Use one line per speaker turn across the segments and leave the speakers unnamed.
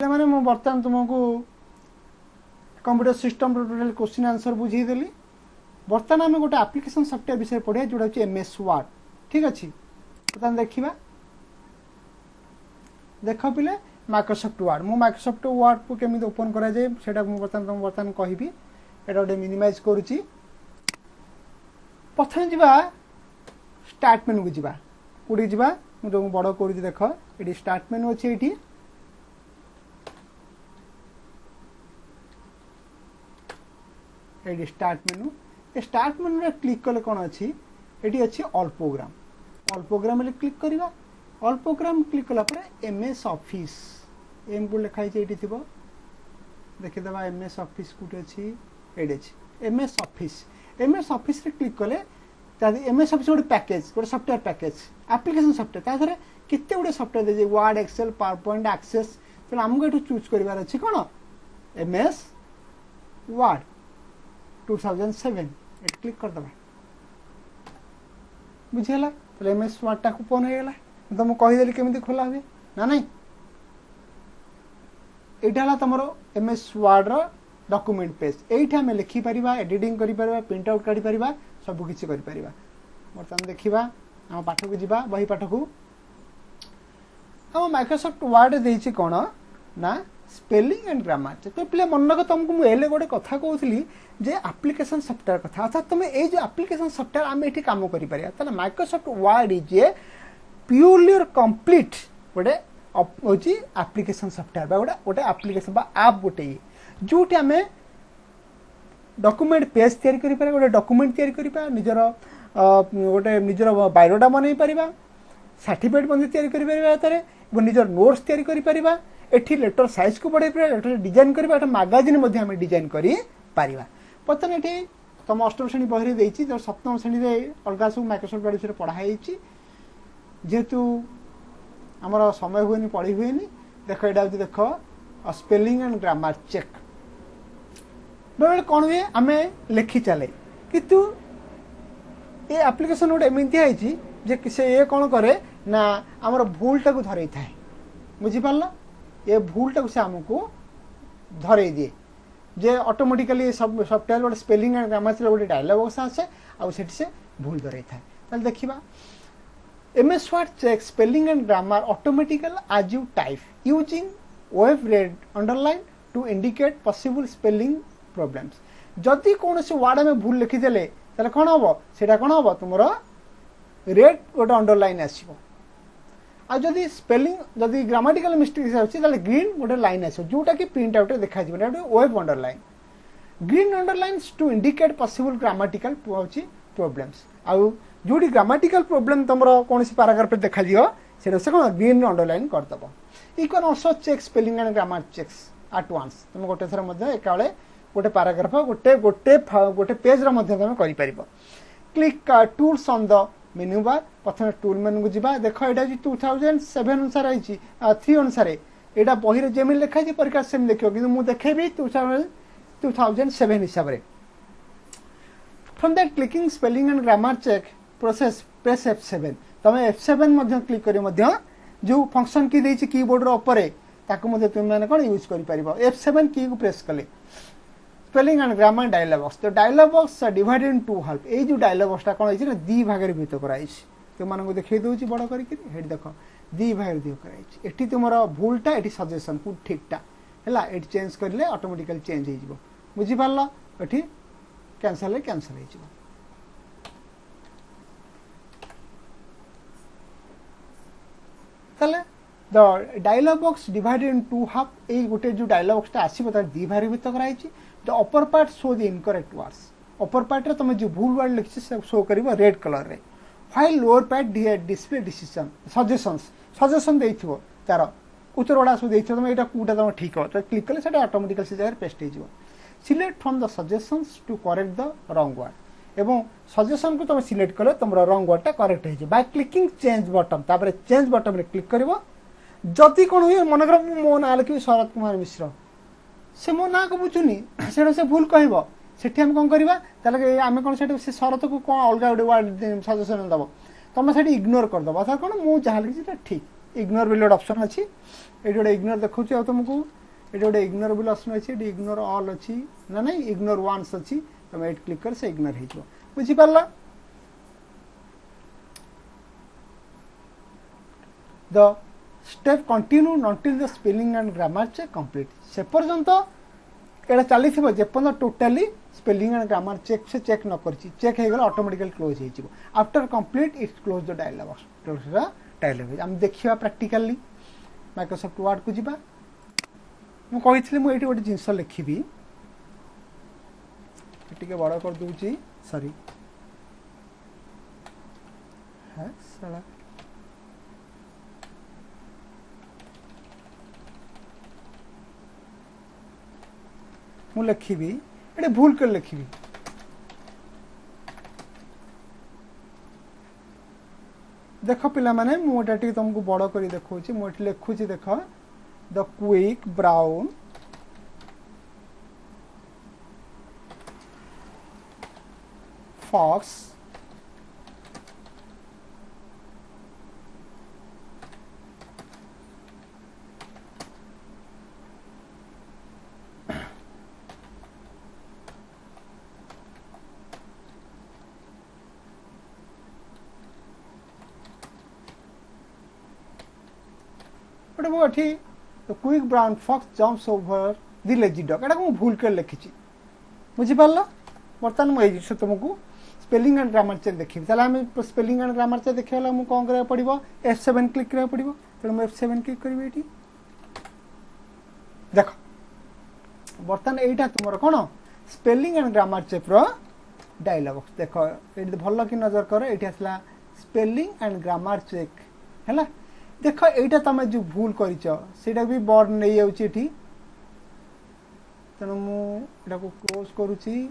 मैंने मु बर्तमान तुमको computer system total question answer बुझेदेली। बर्तमान आम गोटे एप्लिकेशन सॉफ्टवेयर विषय पढ़िया जोटा हूँ एमएस वर्ड। ठीक अच्छे बर्तमान देखा देख पिले माइक्रोसॉफ्ट वर्ड। मु माइक्रोसॉफ्ट वर्ड को केमी ओपन करा जाए सेटा मु बर्तमान कहबी। एटा गोटे मिनिमाइज करुच्ची। प्रथम जावा स्टार्ट मेनू को जावा कौटी जावा मुझे बड़ कर देख ये स्टार्ट मेनू अच्छे ये स्टार्ट मेनू। ये स्टार्ट मेनू रे क्लिक कले कौन अच्छी ये अच्छी all program. All program click करवा। ऑल प्रोग्राम क्लिक कला एमएस ऑफिस एम को लिखाई ये देखीदे एमएस ऑफिस कौटे अच्छी ये एमएस ऑफिस। एमएस ऑफिस रे क्लिक कले एमएस ऑफिस गोटे पैकेज गोटे सॉफ्टवेयर पैकेज एप्लिकेशन सॉफ्टवेयर ताधरे केते गुडे सॉफ्टवेयर दे Word Excel PowerPoint Access तो आमको ये चूज करार अच्छी कौन एमएस वर्ड 2007 क्लिक करदे बुझीगला। तो एमएस वर्ड टा ओपन होगा तुमको कहीदेली केमी खोला हुए ना नहीं। यहाँ तुम एमएस वर्ड डॉक्यूमेंट पेज ये आम लिखिपर एडिटिंग कर प्रिंट आउट काढ़ी पार सबकि कर। बर्तमान देखा आम पाठ को जावा बही पाठ को आम माइक्रोसॉफ्ट वर्ड देती कौन ना स्पेलिंग एंड ग्रामर। तो पे मन रख तुमको मुझे गोटे कथा कहूली जे एप्लिकेशन सॉफ्टवेयर कथा अर्थात तुम ये जो एप्लिकेशन सॉफ्टवेयर आम ये कम कर Microsoft word is a purely और कंप्लीट गोटे हूँ एप्लिकेशन सॉफ्टवेयर गोटे गोटे एप्लिकेशन आप गोटे जोटी आम डॉक्यूमेंट पेज तैयारी करें गोटे डॉक्यूमेंट तैयारी करें निजर गोटे निजर बायोडाटा बनई पार सर्टिफिकेट तैयारी करें निजर नोट्स तैयारी करें एठी लेटर साइज को बढ़ाई पार लेटर डिजाइन करवा मैगजीन डिजाइन कर बर्तमान ये तुम अष्टम श्रेणी बही देती सप्तम श्रेणी में अलग सब माइक्रोसॉफ्ट वर्ड विषय पढ़ाई जेहेतु आमर समय हुए पढ़ी हुए देख यहाँ देख स्पेलिंग एंड ग्रामर चेक बेले कौन हुए आम लिखी चले कितु ये एप्लिकेशन गोटे एमती जे से ये कौन करे ना आमर भूलटा को धरई थाए बुझीपार ये भूलटा को से आमको धरई दिए जे ऑटोमेटिकली सब सॉफ्टवेयर गोटे स्पेलिंग एंड ग्रामर गोटे डायलॉग बॉक्स आसे आउ से भूल धरई थाए। ताले देखिबा MS Word check spelling and grammar automatically as you type using web red underline to indicate possible spelling problems. जदि कौन से वर्ड में भूल लिखिदेले ताले कौन हम सेटा कौन हम तुम रेड गोटे अंडरलाइन आसो आ जदि स्पेलिंग जदि ग्रामाटिकल मिस्टेक अच्छी ग्रीन गोटे लाइन आसो जोटा कि प्रिंट आउट देखा web underline green underlines to indicate possible grammatical problems आउ जोटी ग्रामाटिकल प्रॉब्लम तुम कौन पैराग्राफ देखा से कौन ग्रीन अंडरलाइन करदेव। You can also check spelling and grammar checks at once तुम गोटे थर एकाबले गोटे पैराग्राफ गोटे गोटे गोटे पेज तुम कर click tools on the menu bar प्रथम टूल मेनू को जावा देख यहाँ 2007 अनुसार आई 3 अनुसार यहाँ बही जमी लिखाई परीक्षा सेम देख कि मुझे देखेबी 2007 हिसाब से। From that clicking spelling and grammar check process press F7 तुम F7 क्लिक कर जो फंक्शन की देती कीबोर्ड ऊपर तुम मैंने कौन यूज कर F7 की को प्रेस कले spelling and grammar dialog box. तो dialog box divided into half ये जो डायलॉग बॉक्सटा कौन है दी भाग में भित कराई तुम देखिए दूसरी बड़ कर देख दी भाग दी कराई एटी तुम भूलटा ये सजेसन को ठीकटा है ये चेंज करें ऑटोमेटिकली चेंज हो बुझीपार ये कैंसल कैंसल हो। The dialog box divided into half ये गोटे जो डायलॉग बॉक्सटा आसो दी भाग भित कराई the upper part show the incorrect words upper part रे तुम जो भूल वर्ड लिखी शो कर रेड कलर रे while lower part display decision suggestion देइथिबो तार उत्तर गुड़ा सब देइथिबो तुम एटा कोटा तुम ठीक हो तो क्लिक कले सेटा ऑटोमेटिकली से जगह पेस्ट हो select from the suggestions to correct the wrong word एवं सजेशन को तुम सिलेक्ट कले तुम रॉन्ग वर्ड टा करेक्ट हो बाय क्लिकिंग चेंज बटन तापर चेंज बटन रे क्लिक करबो जति कोन हुए मन कर मो ना लिखि शरद कुमार मिश्र से मो ना को बुझुनी से भूल कहब से आम कौन करवा आम कौन से शरत को कौन अलग गोटे वर्ड सजेसन दब तुम से इग्नोर करदब अर्थात कौन मुझे जहाँ लिखी ठीक इग्नोर बोली गोटे ऑप्शन अच्छी ये गोटे इग्नोर देखा तुमको ये गोटे इग्नोर बोली ऑप्शन अच्छी ये इग्नोर ऑल अच्छी ना नहीं इग्नोर वन्स अच्छी तुम ये क्लिक कर से इग्नोर हो बुझीपार the step continue until the spelling and grammar check complete से पर्यंत ये चली जेपर्यंत totally spelling and grammar check से चेक न कर चेक हो गला ऑटोमेटिकली क्लोज हो after complete its close the dialog box dialog आम देखा प्रैक्टिकली माइक्रोसॉफ्ट वर्ड को जीवा मुझे मुझे गोटे जिनस लिखी टे बड़ कर दूची सॉरी है साला मु लिखी ये भूल कर लिखी देख पिला माने मुझे तुमको बड़ कर देखा मुझे लिखुची देख द क्विक ब्राउन फॉक्स गोटे the quick brown fox jumps over the lazy dog एटा को भूल कर लिखी बुझीपार बर्तमान मुझे तुमको स्पेलिंग एंड ग्रामर चेक देखी आम स्पेलिंग एंड ग्रामर चेक देखा मुझे कौन करा पड़ो F7 क्लिक करा पड़ो तेणु मुझे F7 क्लिक करी ये देख बर्तमान यहाँ तुम कौन spelling and grammar check dialog box देख ये भल कि नजर कर ये आसला स्पेलिंग एंड ग्रामर चेक है देख यहाँ तुम जो भूल कर भी बर्न नहीं जाऊँगी तेणु मुझे क्लोज करुच्ची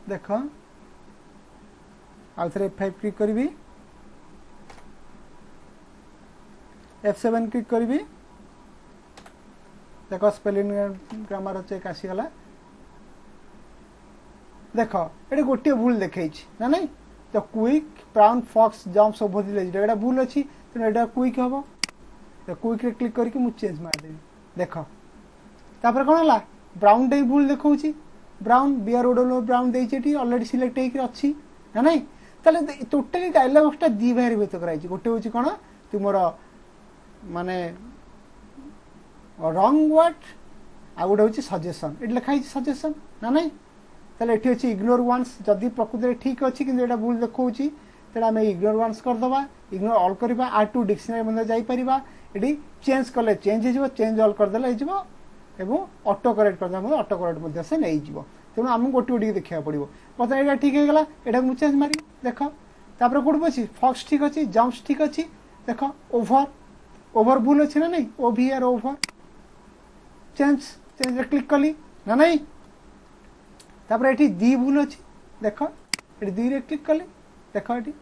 देख आउ थे F5 क्लिक करी F7 क्लिक करी देख स्पेलिंग ग्रामर चेक आसीगला देख ये गोटे भूल देखी ना नहीं तो quick brown fox jumps over the lazy ये भूल अच्छी तेना यहाँ क्विक हम तो क्विक रे क्लिक करके मुझे चेंज मारदेवी देख तापर कौन है ब्राउन डे भूल देखा ब्राउन बियर ओडोलो ब्राउन देती अलरेडी सिलेक्ट होती ना नहीं ताले टोटाली डायलॉग बॉक्सटा दी भाई भेद कराई गोटे हूँ कौन तुम माने रंग वर्ड आ गोटे हूँ सजेसन ये लिखाई सजेसन ना नहीं ताले ये अच्छी इग्नोर वन्स जदि प्रकृति ठीक अच्छी कि भूल देखा तेरा आम इग्नोर वन्स करदे इग्नोर ऑल करवा आर टू डिक्शनरी जापर ये चेंज कले चेंज हो चेंज ऑल करदे एवं ऑटो करेक्ट करदे ऑटो करेक्ट से नहीं तेणु आमको गोटे गोटे देखा पड़ो बता यहाँ ठीक है यहाँ मुझे चेंज मारी देख तापर कौट अच्छी फॉक्स ठीक अच्छी जम्प्स ठीक अच्छी देख ओभर ओभर भूल अच्छी ना नहीं OVR over change change click कली ना नहीं तापर ये दी भूल अच्छी देख ये दी रे क्लिक कली देख ये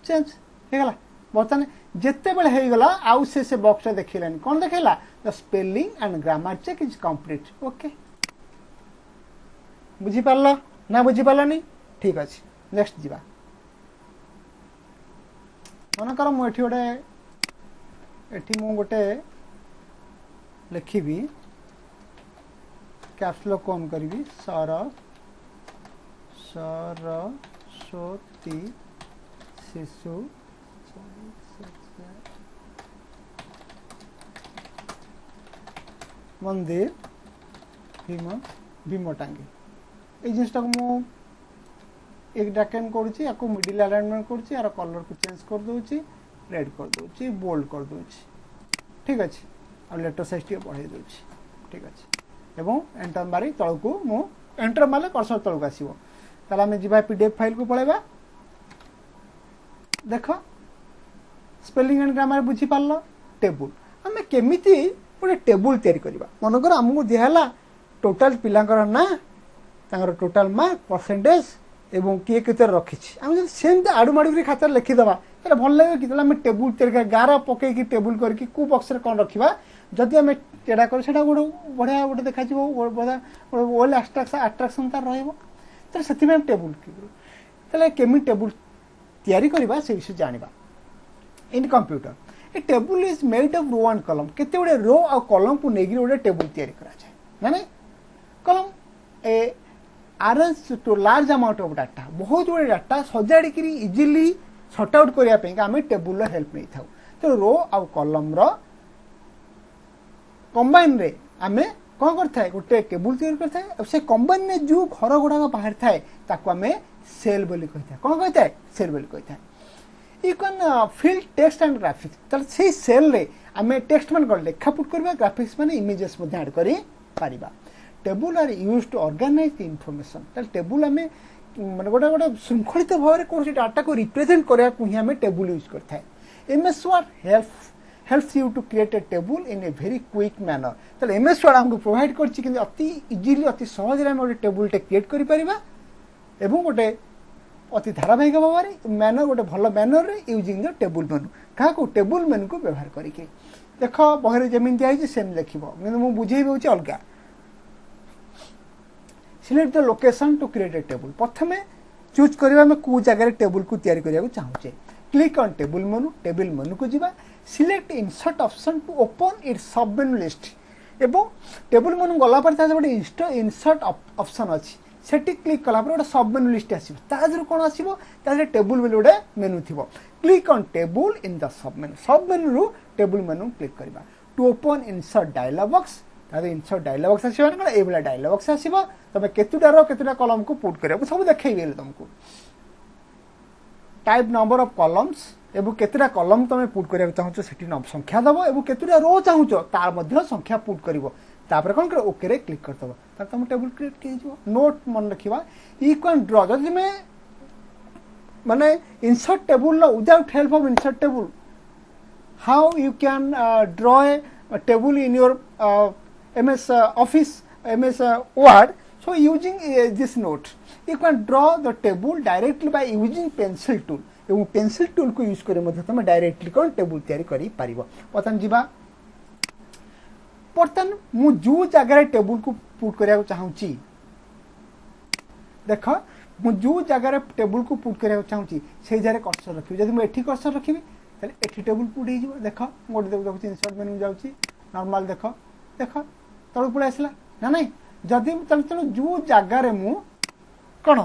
चेंज होगला बर्तमान जिते बड़े होगला आउ से बॉक्स देखलानी कौन देखला the spelling and grammar check is complete okay बुझीपार ना बुझीपारानी ठीक अच्छे नेक्स्ट जीवा मन कर मुझे गोटे लिखी कैप्सलॉक कौन करी सरस्वती शिशु मंदिर भीम भीम टांगी ये जिनटा को मु एक डाकेन करुच्ची या मिडिल अलाइनमेंट करुच्ची यार कलर को चेंज कर दूची रेड कर दूची बोल्ड कर दूची ठीक अच्छे और लेटर साइज टे बढ़ाई दूची ठीक अच्छे एवं एंटर मारी तल को मु एंटर मारे कर्सर तल को आसो ताला आम जी PDF फाइल को पलैबा देख स्पेलिंग एंड ग्रामर बुझी पार टेबुल आम केमी गोटे टेबुल तैयारी करवा मनकर आमको दिहला टोटाल पिलांकर ना तांकर टोटाल मार्क परसेंटेज एवं किए केते रखी आम जब सेमती आड़ू माड़ू खातार लिखिदेवा तो भल लगे कि आम टेबुल तरीका गार पकईकि टेबुल करके कौ बक्स कौन रखा जदि आम टेढ़ा कर गोटे बढ़िया गोटे देखा बढ़िया वेल आट्राक्शन तार रो से टेबुल तेल केमी टेबुल तैयारी करवा से विषय जाना in computer a table is made of row and column केते गुडे रो आ कॉलम को नेगी गोटे टेबुल तैयारी करा जाए माने column a arrange to large amount of data बहुत गुडे डाटा सजाड़ी करी इजीली सॉर्ट आउट करिया पे आमे टेबुल रो हेल्प नै थाउ तो रो आ कॉलम रो कंबाइन रे आमे कोन करथाय गोटे टेबुल तैयारी करथाय से कंबाइन में जो घर गुडा बाहर थाए ताको आमे सेल बोली कहथाय कोन कहथाय सेल बोली कहथाय you can fill text and graphics तार से सेल रे आमे टेक्स्ट मान कर लेखा पुट करबा ग्राफिक्स माने इमेजेस मध्ये ऐड करी पारिबा table are used to organise the information तार टेबुल आमे माने गोटे गोटे शृंखलित भाव में कौन डाटा को रिप्रेजेंट करने को ही आम टेबुल यूज करता है MS Word helps you to create a table in a very quick manner तो एमएस वर्ड आमको प्रोवाइड कर अति इजिली अति सहज गोटे टेबुल टे क्रिएट कर गोटे अति धारावाहिक भाव में मैनर गोटे भल मैनर यूजिंग द टेबुल मेनू क्या टेबुल मेनू को व्यवहार करके देख बहरे जमी दिखाई सेम लिख मुझे बुझे अलग select the location to create a table प्रथम चूज करवा में कौ जगह टेबुल को तैयारी करने चाहूचे क्लिक ऑन टेबुल मेनू को जीवा select insert option to open it sub menu list एवं टेबुल मेनू गला पर गोटे इंसर्ट ऑप्शन अच्छी सेठी क्लिक कला गोटे सब मेनू लिस्ट आसो कौन आसो टेबुल बोली गोटे मेनू थी click on table in the sub menu रू टेबुल मेनू क्लिक करवा to open insert dialog box insert dialog box आसो ये डायलॉग बॉक्स आसो तुम केतुटा कलम को पुट कर सब देखी तुमको टाइप नंबर ऑफ कलम्स एवं केतुटा कलम तुम पुट करने चाहो से संख्या दब और केतुटा रो चाहो तार संख्या पुट कर तापर कौन कर ओके रे क्लिक करदब तार तुम टेबुल क्रिएट कर नोट मन रखा यू कैन ड्र जब मैं माने insert table without help of insert table how you can draw a table in your MS Office, MS Word. So using this note, you can draw the table directly by using pencil tool. एवं pencil tool को use करे मध्य तुम directly कौन table तैयारी करी पारिबो बर्तमान जीवा बर्तमान मु जो जगह टेबुल को पुट करिया चाहूची देख मु जो जगह टेबुल को पुट करिया चाहूची से जगह कर्सर रखिबी जदि मु एठी कर्सर रखिबी ताले एठी टेबुल पुट हे जीवो देख मोड देखो इंसर्ट मेनू जाउची नॉर्मल देख देख तल पड़े आसला ना नहीं जदि तेणु जो जगार मु कौन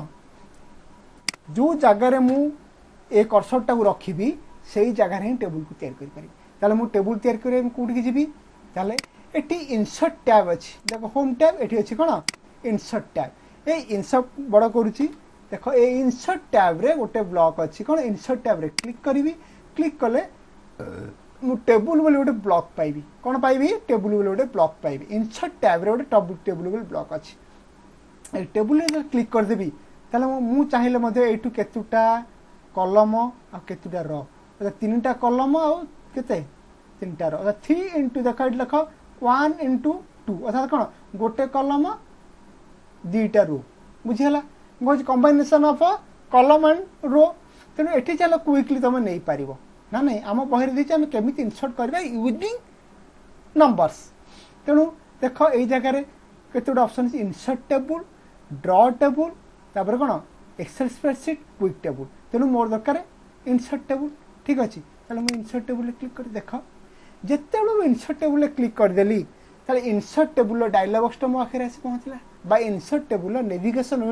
जो जगार मु ए कर्सरटा को रखी से जगार ही टेबुल को तैयार करी मु टेबुल तैयार कर कौटी जी ताले एटी इंसर्ट टैब अच्छी देख होम टैब एटी अच्छी कौन इंसर्ट टैब ए इंसर्ट बड़ करुच्ची देख ए इंसर्ट टैब रे गोटे ब्लॉक अच्छी कौन इंसर्ट टैब रे क्लिक करी क्लिक कले मु टेबुल बोले गोटे ब्लॉक पाइबी कौन पाइबी टेबुल बोले गोटे ब्लॉक पाइबी इंसर्ट टैब रे गोटे टेबुल बोले ब्लॉक अच्छी टेबुल रे क्लिक करदेवी ताले मु चाहिए मध्य एठू केतुटा कलम आ केतुटा रो तीनटा कलम आ केते तीनटा रो 3 into देख लिख 1 into 2 अर्थात कौन गोटे कलम दीटा रो बुझीगला कॉम्बिनेशन ऑफ कलम एंड रो तेणु एठी चलो क्विकली तुम नहीं पारिबो ना नहीं आम बहरे देखे आम केमी इनसर्ट करवा यूजिंग नंबर्स तेणु देख ये जगह केतोटा option insert table draw table तापर कौन एक्सेल स्प्रेडशीट क्विक टेबुल तेणु मोर दरकार इनसर्ट टेबुल ठीक अच्छे ताले मुझे इनसर्ट टेबुल क्लिक कर देख जिते मुझे इनसर्ट टेबुल क्लिक करदेली इनसर्ट टेबुल डायलॉग बॉक्स मो पाखे आसी पहुँचला बा इनसर्ट टेबुल नेविगेशन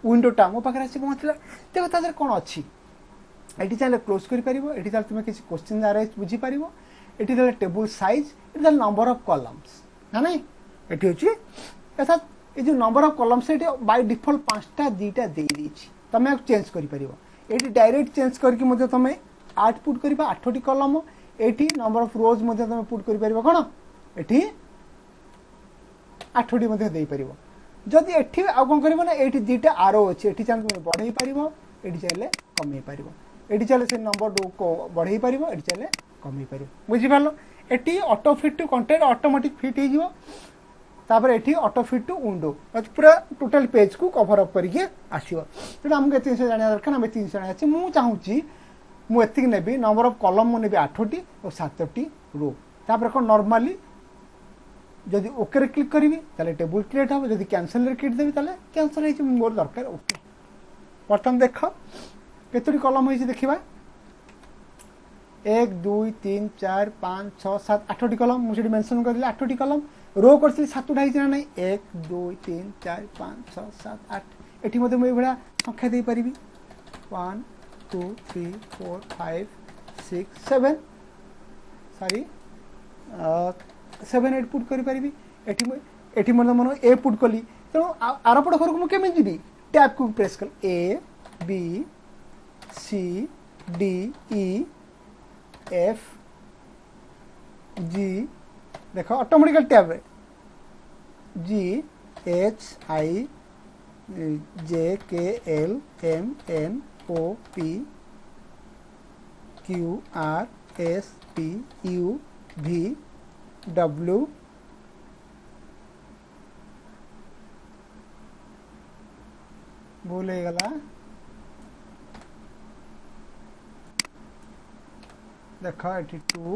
विंडोटा मो पाखे आसी पहुँचला देख तार कौन अच्छी एटी चाहे क्लोज कर तुम किसी क्वेश्चन आराइज बुझीपार ये टेबुल साइज ये नंबर ऑफ कॉलम्स ना नहीं ये हूँ अर्थात ये जो नंबर ऑफ कॉलम्स ये बाय डिफॉल्ट 5टा 2टा दे तुम चेंज कर डायरेक्ट चेंज करके तुम 8 पुट कर 8टी कलम ये नंबर ऑफ रोज तुम पुट कर कौन ये 8टी दे पार जदि एठी आउ कौन कर ये 2टा आरो अच्छे ये चाहे तुम बढ़ई पार ये चाहे कमे पार ये चले से नंबर को बढ़ई पार ये चले कमे पार बुझीपार ये auto fit to content automatic fit हो तापर एठी ऑटो फिट टू विंडो पूरा टोटल पेज को कवर अप करके आसीबो तेणु आमको एत जिन जाना दरकार आम 3 जाना अच्छे मुझे चाहूँगी मुझे नेबी नंबर ऑफ कॉलम मु नेबी 8टी और 7टी रो तापर कौन नॉर्मली जदि ओके रे क्लिक करी ताले टेबल क्रिएट हम जदि कैंसिल रे क्लिक देबी ताले कैंसिल होई मोर दरकार ओके बर्तमान देख केतोटी कॉलम होई देखिबा 1 2 3 4 5 6 7 8टी कॉलम मुझे मेंशन कर दिले 8टी कॉलम रो करछि 7टा हिज ना नहीं 1 2 3 4 5 6 7 8 एठी मध्ये मैं बडा संख्या दे परिबी 1 2 3 4 5 6 7 सॉरी 7 8 पुट करि परिबी एठी मन ए पुट कली तेणु आरपट घर को मु केमे जीबी टैब को प्रेस कर A B C D E F G देखो ऑटोमेटिकल टैब रे G H I J K L M N O P Q R S T U V W भूल गला देखो 2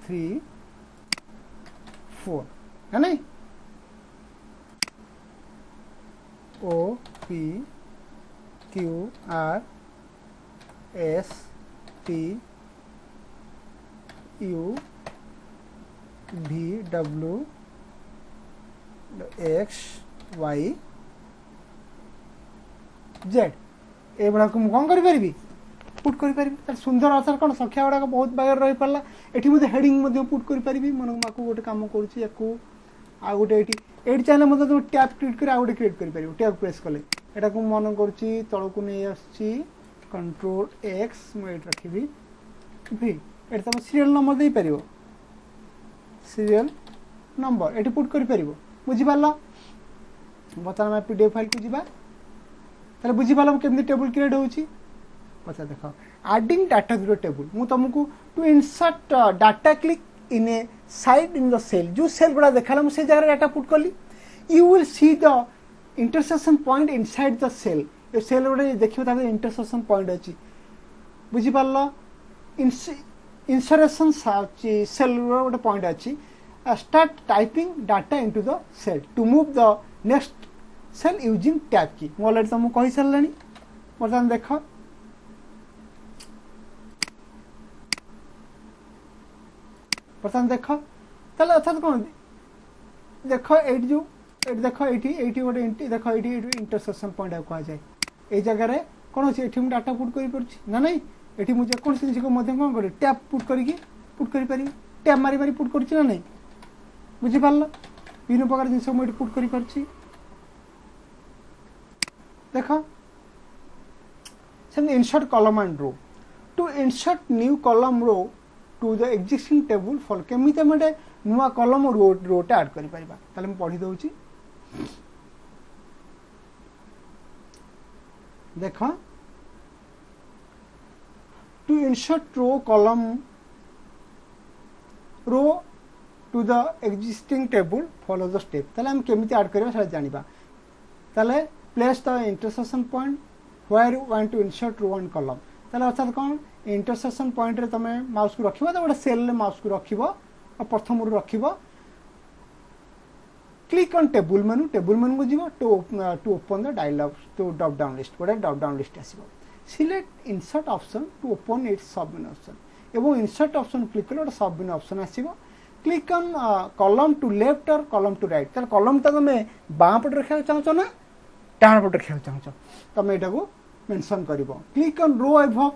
3 4 है नहीं O P Q R S T U V W X Y Z ये गुड़ा को कौन करी पुट करी सुंदर आसार कौन संख्या गुड़ाक बहुत बागर रही पारा ये मुझे हेडिंग पुट करी मन को गोटे कम करुँची आ गोटे ये चाहे मतलब तुम टैब क्रिएट कर गोटे क्रिएट कर टैब प्रेस कले यहाँ को मन करुँची तल को नहीं आसी कंट्रोल एक्स मुझे रखी वी ये तुम सीरियल नंबर दे पार सीरियल नंबर ये पुट कर बुझीपार बर्तमान पीडीएफ फाइल को जीवा ताले बुझीपार केमती टेबल क्रिएट होची अच्छा देखो adding data to the table मु तुमको to insert data click in a side in the cell जो सेल गुड़ा देखला मु से जगह डाटा पुट कली you will see the intersection point inside the cell ये सेल गुड़ा देखियो ताके इंटरसेक्शन पॉइंट अछि बुझी पारलो इंसरेशन सेल गोटे पॉइंट अछि start typing data into the cell to move the next cell using tab key मु ऑलरेडी तुमको कहि सरलानी बर्तमान देख बर्तमान देख ताले अर्थात कौन देख ये जो देख ये गोटे देख ये इंटरसेक्शन पॉइंट कह जाए ये जगह कौन अच्छे ये डाटा पुट कर ना नहीं ये मुझे कौन जिन को कौन कर टैब पुट कर टैब मारी मारी पुट कर नहीं बुझीपार विभिन्न प्रकार जिन मुझे पुट कर देख insert column and row to insert new column row to the existing table for केमी गोटे नुआ कॉलम रोटे ऐड कर पढ़ी दौची देख to insert row column row to the existing table follow the step ताले हम केमी ऐड करबा जानिबा ताले place the intersection point where you want to insert row and column ताले अर्थात कौन इंटरसेक्शन पॉइंट रे तमे माउस को रखिबो तो गोटे सेल रे माउस को रखिबो और प्रथम रु रखिबो क्लिक ऑन टेबल मेनू को जीवो to open the dialog to drop down list गोटे ड्रॉप डाउन लिस्ट आसीबो select insert option to open its sub menu option एवं इंसर्ट ऑप्शन क्लिक कले गोटे सब मेनू ऑप्शन आसीबो click on column to left और column to right तार column ता तमे बाम पट रखा चाहछो ना डान पट रखा चाहछो तमे एटा को मेंशन करिवो क्लिक ऑन रो एभव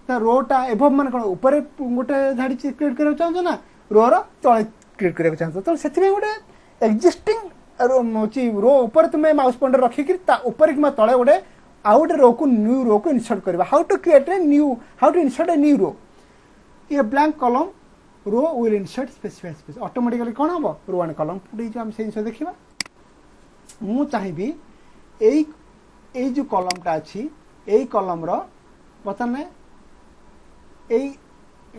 ता रोटा एभव मान कोन ऊपर गोटे धाडी क्रिएट करबा चाहछो ना रो रो तळे क्रिएट करबा चाहछो तो सेति में गोटे एक्जिस्टिंग रो ऊपर तुम माउस पॉइंटर रखिक ऊपर कि तले गोटे आउट रो को न्यू रो को इंसर्ट करबा how to create a new how to insert a new row ये blank column row will insert specified space automatically कौन हम रो एंड कॉलम पुट हम से जिन देखा मु चाहिए यही जो कॉलमटा अच्छी यही कॉलम रो बर्तमान यही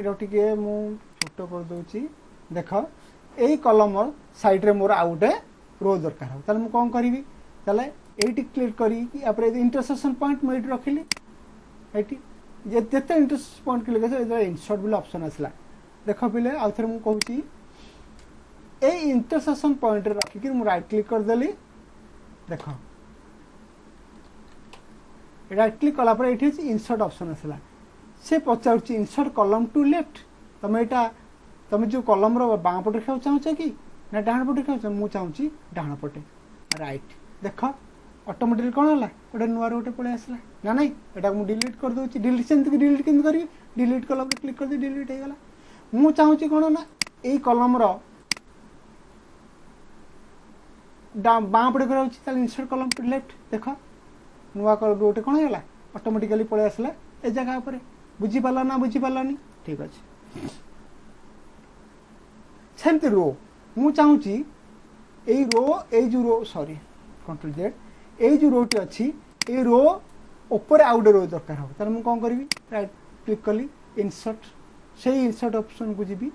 टे मु छोट कर दूची देख यही कलम साइड रे मोर आउ गोटे रो दरकार हो ताले मु कोन करिवि ताले एटी क्लिक करी यापर इंटरसेक्शन पॉइंट मैं रखिली एटी जेते इंटरसेक्शन पॉइंट क्लिक करे इंसर्ट बोले ऑप्शन आसला देख पिले आउ थरे मु कहूची ए इंटरसेक्शन पॉइंट रे रखी मु राइट क्लिक कर देली देख राइट क्लिक कला पर एठी इंसर्ट ऑप्शन आसला से पचारुची इंसर्ट कॉलम टू लेफ्ट तुम एटा तुम जो कॉलम रो बाँ पटे रखा चाहूछ कि ना डाण पटे रखा मु चाहूची डाण पटे राइट देख ऑटोमेटिकली कौन है गोटे नुआ गोटे पलि आसला ना नहीं एटा मु डिलीट कर दूची डिलीट से डिलीट केमती करी डिलीट कलम रे क्लिक कर दी डिलीट हो गला मु चाहूची कौन ना एई कॉलम रो बाँ पटे कराउची ताले इंसर्ट कॉलम टू लेफ्ट देख नुआ गोटे कौन है ऑटोमेटिकली पलि आसला ए जगह पर बुझी पाला ना बुझी पालानी ठीक अच्छे सेमती रो मु चाहूची ए रो सॉरी कंट्रोल जेड ए जो रोटी अच्छी ए रो ऊपर आउ गोटे रो दरकार हो तार मु कौन करी राइट क्लिक कली इंसर्ट से इंसर्ट ऑप्शन को जीवी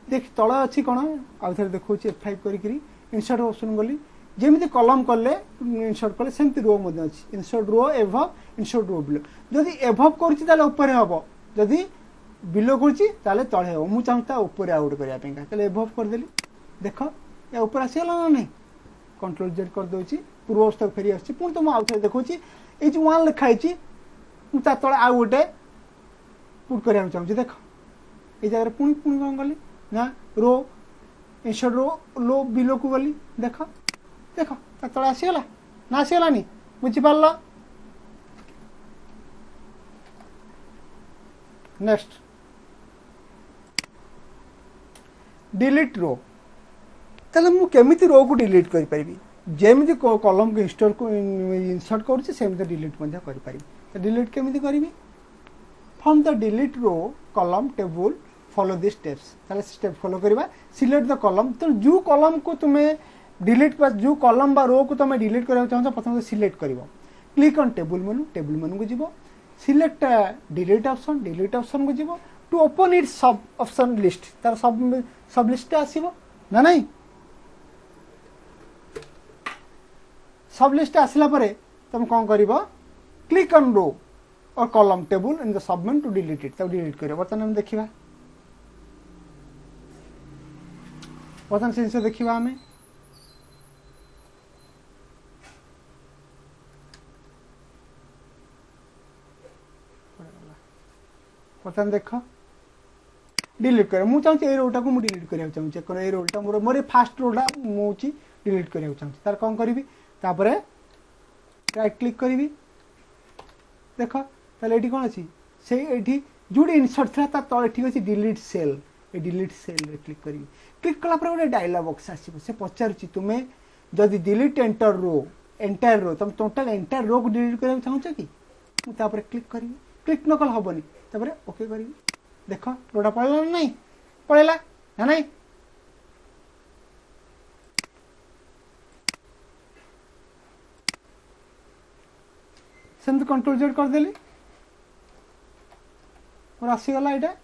देख तले अच्छी कौन आउ थे देखा F5 करी इंसर्ट ऑप्शन गली जमी कलम कले इंसर्ट कले सेमती रो अच्छी insert row above insert row below जदि एभव कर हम जदि बिलो कर तले हम मुझे चाहूँ ऊपर आउ गोटे करने एभव करदेली देख या ऊपर आसीगला ना नहीं कंट्रोल जेड कर दूसरी पूर्वस्था फेरी आसी पुणी तो मुझे देखा ये जो वन लिखाई मुझे तले आउ गोटे पुट करने चाहिए देख ये जगह पुणी पुणी कौन कली ना रो इंसर्ट रो बिलो को गली देख देख तले आसीगला ना आसीगलानी बुझीपार नेक्स्ट डिलीट रो ताले मु केमिति रो को डिलीट करि परिबी जेमिति कॉलम को इंस्टॉल को इंसर्ट करूछि सेमिति डिलीट मध्य करि परिबी डिलीट केमिति करिबी from the delete row column table follow the steps ताले स्टेप फॉलो करबा सिलेक्ट द कॉलम तो जो कॉलम को तुम्हें डिलीट बा जो कॉलम बा रो को तुम्हें डिलीट करबा चाहछो प्रथम तो सिलेक्ट करबो क्लिक ऑन टेबल मेनू को जीवो सिलेक्ट डिलीट ऑप्शन को जीवो टू ओपन इट सब ऑप्शन लिस्ट तार सब लिस्ट आसीबो ना नहीं सब लिस्ट आसला परे तुम कौन करिवो क्लिक ऑन रो और column table in the submenu to delete it तब डिलीट करिवो बर्तन हम देखिबा बर्तन से देखिबा हमें बर्तन देख डिलीट कर मु चाहूँ ए रोटा को मु डिलीट करने चाहिए चेक कर ए रोटा मोर फास्ट रोटा मुझे डिलीट करने चाहिए तार कौन करी तापरे राइट क्लिक करी देख ताले एठी कौन अच्छी से एठी जोड़ी इंसर्ट था तले ठीक अच्छे डिलीट सेल ए डिलीट सेल रे क्लिक करी क्लिक कला गोटे डायलॉग बॉक्स आसीबो से पचारुची तुम्हें जदि डिलीट एंटायर रो तुम टोटल एंटायर रो को डिलीट करने चाहूँ कि मुझे क्लिक करी क्लिक न कल हेनी तापर ओके करी देख रोटा पड़ेगा नहीं पड़ेगा ना नहीं सेमती कंट्रोल जेड करदेली और आसीगला यहाँ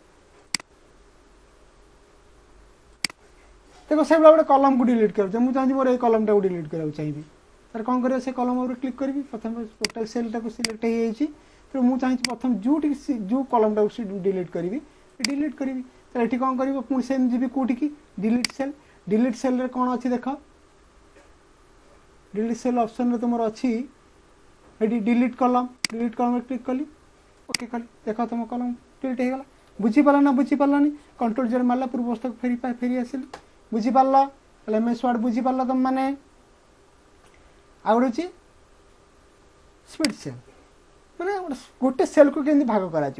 देखो से गोटे कलम को डिलीट कर मुझे चाहूँ मोर ये कलम टाक डिलीट कराया चाहिए तार कौन कर कलम उपर क्लिक करी प्रथम टोटल सेलटा को सिलेक्ट हो तो मुझे चाहिए प्रथम जो कलम टाक डिलीट करी डिलीट करी तो ये कौन कर पुणी सेम जी कौटी की डिलीट सेल रे कौन अच्छी देख डिलीट सेल ऑप्शन रे तुम अच्छी ये डिलीट कलम क्लिक कली ओके कली देख तुम कलम डिलीट हो गला बुझीपार ना बुझीपारानी कंट्रोल जेड मारला पूर्वस्था फेरी आसिल बुझीपार एम एस वर्ड बुझीपार तुम मैंने आउ गोटे स्पीड सेल मैंने गोटे सेल को केमती भाग करा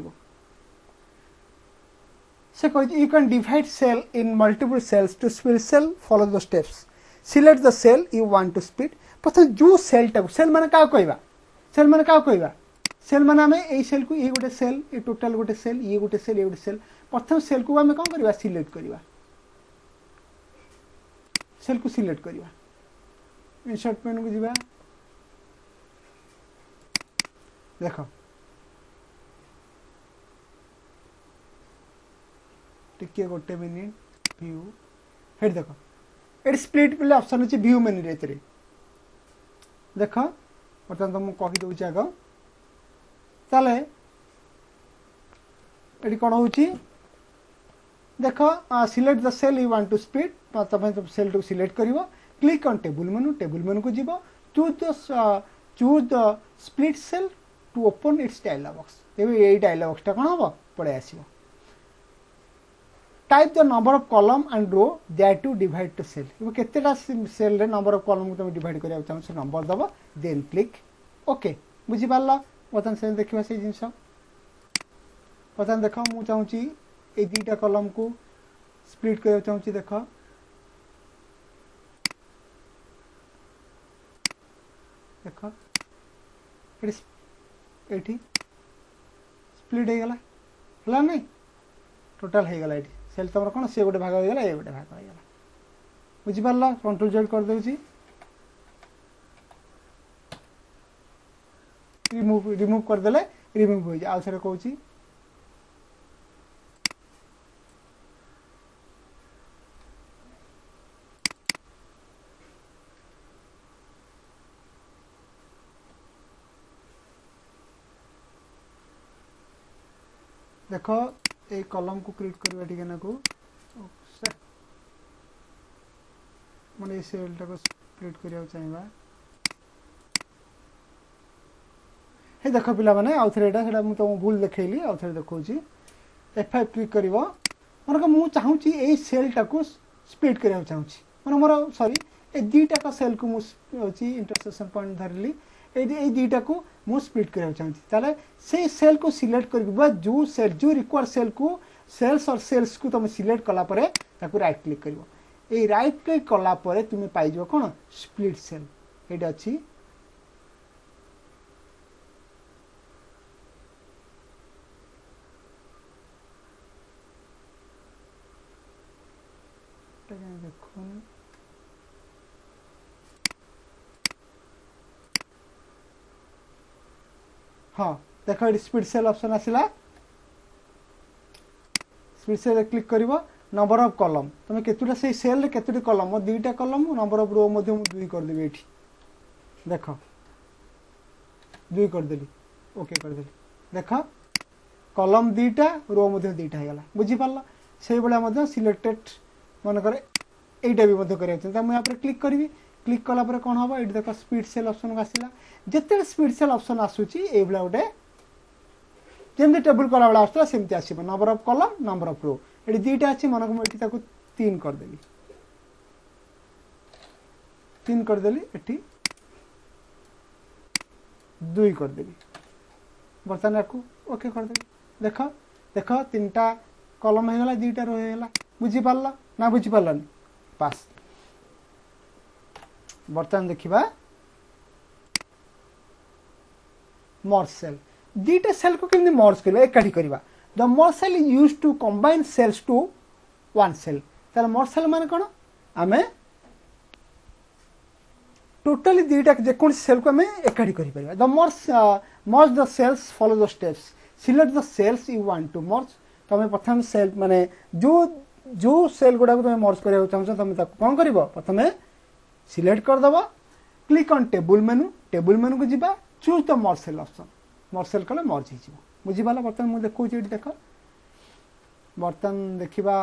से कही you can divide cell in multiple cells to split cell follow the steps select the cell you want to split प्रथम जो सेल टाक सेल माने क्या कहवा सेल माने आम ये सेल को ये गोटे सेल ये टोटाल गोटे सेल ये गोटे सेल ये गोटे सेल प्रथम सेल को आम कौन करवा सिलेक्ट करवा सेल को सिलेक्ट करवा इंसर्ट मेनू को जीवा देख टिके गोटे मिनिट व्यू हेट देख ये स्प्लिट बोले ऑप्शन अच्छे व्यू मेन्यू रे देख बर्तमान तो मुझे कहीदे आग ताले ये कौन हो देख select the cell you want to split तुम सेल टू सिलेक्ट कर क्लिक ऑन टेबल मेनू को जीव choose the split cell to open its dialog box ये डायलॉग बॉक्सटा कौन हम पड़े आसो type the number of column and row that to divide to cell केतेटा सेल रे नंबर ऑफ कॉलम को तुम डिवाइड करिया चाहो से नंबर दबो देन क्लिक ओके बुझी पारला बर्तमान से देखिबा से जिंस बर्तमान देख मु चाहूची ए दुईटा कॉलम को स्प्लिट करिया चाहूची देख देख एठी स्प्लिट हो गला नहीं टोटाल हो गला एठी सेल तुम कौन सी गोटे भाग हो गला ये गोटे भाग हो गला बुझीपार कंट्रोल जेड कर दूसरी रिमूव करदे रिमूव हो जाए आउ थे कौन देख ये कलम को क्रिएट करवा टिके ना को माने सेलटा को क्रिएट करिया चाहिबा हे देख पिला माने आउ थे एटा सेटा मु तो भूल देखैली आउ थे देखौची F5 क्लिक करिवो माने मु चाहूची ए सेलटा को स्प्लिट करिया चाहूची माने मोर सॉरी ए दीटा का सेल को मु होची इंटरसेक्शन पॉइंट धरली ए दीटा को मु स्प्लिट करिया चाहूची ताले से सेल को सिलेक्ट करबा जो सेल जो रिक्वायर सेल को सेल्स और सेल्स को तुम सिलेक्ट कला परे ताकू राइट क्लिक करिवो ए राइट क्लिक कला परे तुम पाई जो कोन स्प्लिट सेल एटा अछि देखो हाँ देख स्पीड सेल ऑप्शन आसला स्पीड सेल क्लिक कर नंबर ऑफ कॉलम तुम केतुटा से सेल रे केतुटी कॉलम मो दुईटा कॉलम नंबर ऑफ रो मध्य दुई कर देबे एठी देख दुई कर देली ओके कर देली देख कॉलम दुईटा रो मध्य दुईटा हो गला बुझी पारला से बेला मध्य सिलेक्टेड मन करे एटा भी मध्य करिया त मैं यहाँ पर क्लिक करी क्लिक कला पर कौन हम ये देख स्पीड सेल ऑप्शन को आसला जिते स्पीड सेल ऑप्शन आसूची ए भला गोटे जमी टेबल कला बेला आसला सेमती आसब number of column number of row ये दुईटा अच्छी मन को मुझे ताको 3 करदेली 3 करदेली एठी 2 करदेली बर्तमान आपको ओके करदेली देख देख 3टा कॉलम हो गला 2टा रो हो गला बुझी पारला ना बुझी पारलानी पास बर्तमान देखिबा मर्ज सेल दीटा सेल को केमि मर्ज करबा एकाठी करबा the merge cell is used to combine cells to one cell ताले मर्ज सेल माने कोन आमे टोटली दीटा जे कोन सेल को हमें एकाठी करि परबा the merge the cells follow the steps select the cells you want to merge तमे प्रथम सेल माने जो सेल गुडा को तुम मर्ज करिया चाहछ तुम ताको कोन करबो प्रथमे सिलेक्ट कर दबा क्लिक ऑन टेबल मेनू को जीवा choose the merge cell option merge cell कले मर्ज ही जीवो बुझी पाला बर्तमान मु देखौ छी देख बर्तमान देखिबा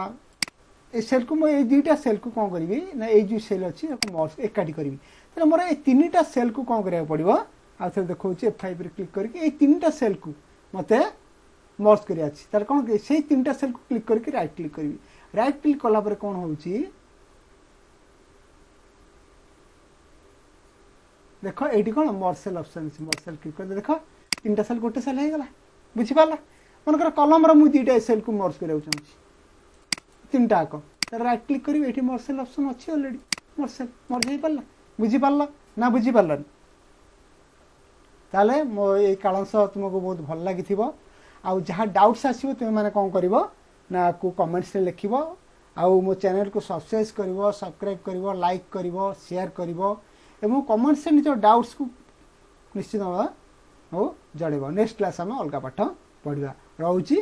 ए सेल को मैं दुईटा सेल को कोन करबी ना ए जो सेल अछि ताको मर्ज एकाठी करबी त मोर ए तीनटा सेल को कोन करिया पड़िबो आ फिर देखौ छी F5 रे क्लिक करके ए तीनटा सेल को मते मर्ज करिया अछि तार कोन से तीनटा सेल को क्लिक करके राइट क्लिक करबी राइट क्लिक कला पर कोन होउची देख ये कौन merge cell option merge cell click कर देख 3टा सेल गोटे सेल हो गला बुझी पारला मनकर कलम रो मु 2टा सेल को मर्ज करिया चाहूची 3टा को तर राइट क्लिक करी एठी मर्ज सेल ऑप्शन अछि ऑलरेडी मर्ज हो पारला बुझी पारला ना बुझी पारला ताले मो ए कालंस तुमको बहुत भल लागि थिबो आ जहा डाउट्स आसीबो तुम माने कोन करबो ना को कमेंट्स रे लिखिबो आ मो चैनल को सब्सक्राइब करिवो लाइक करिवो शेयर करिवो एवं कमेंट से निज डाउट्स को निश्चित भाव हो जड़ेब नेक्स्ट क्लास आम अलग पाठ पढ़ा रोची।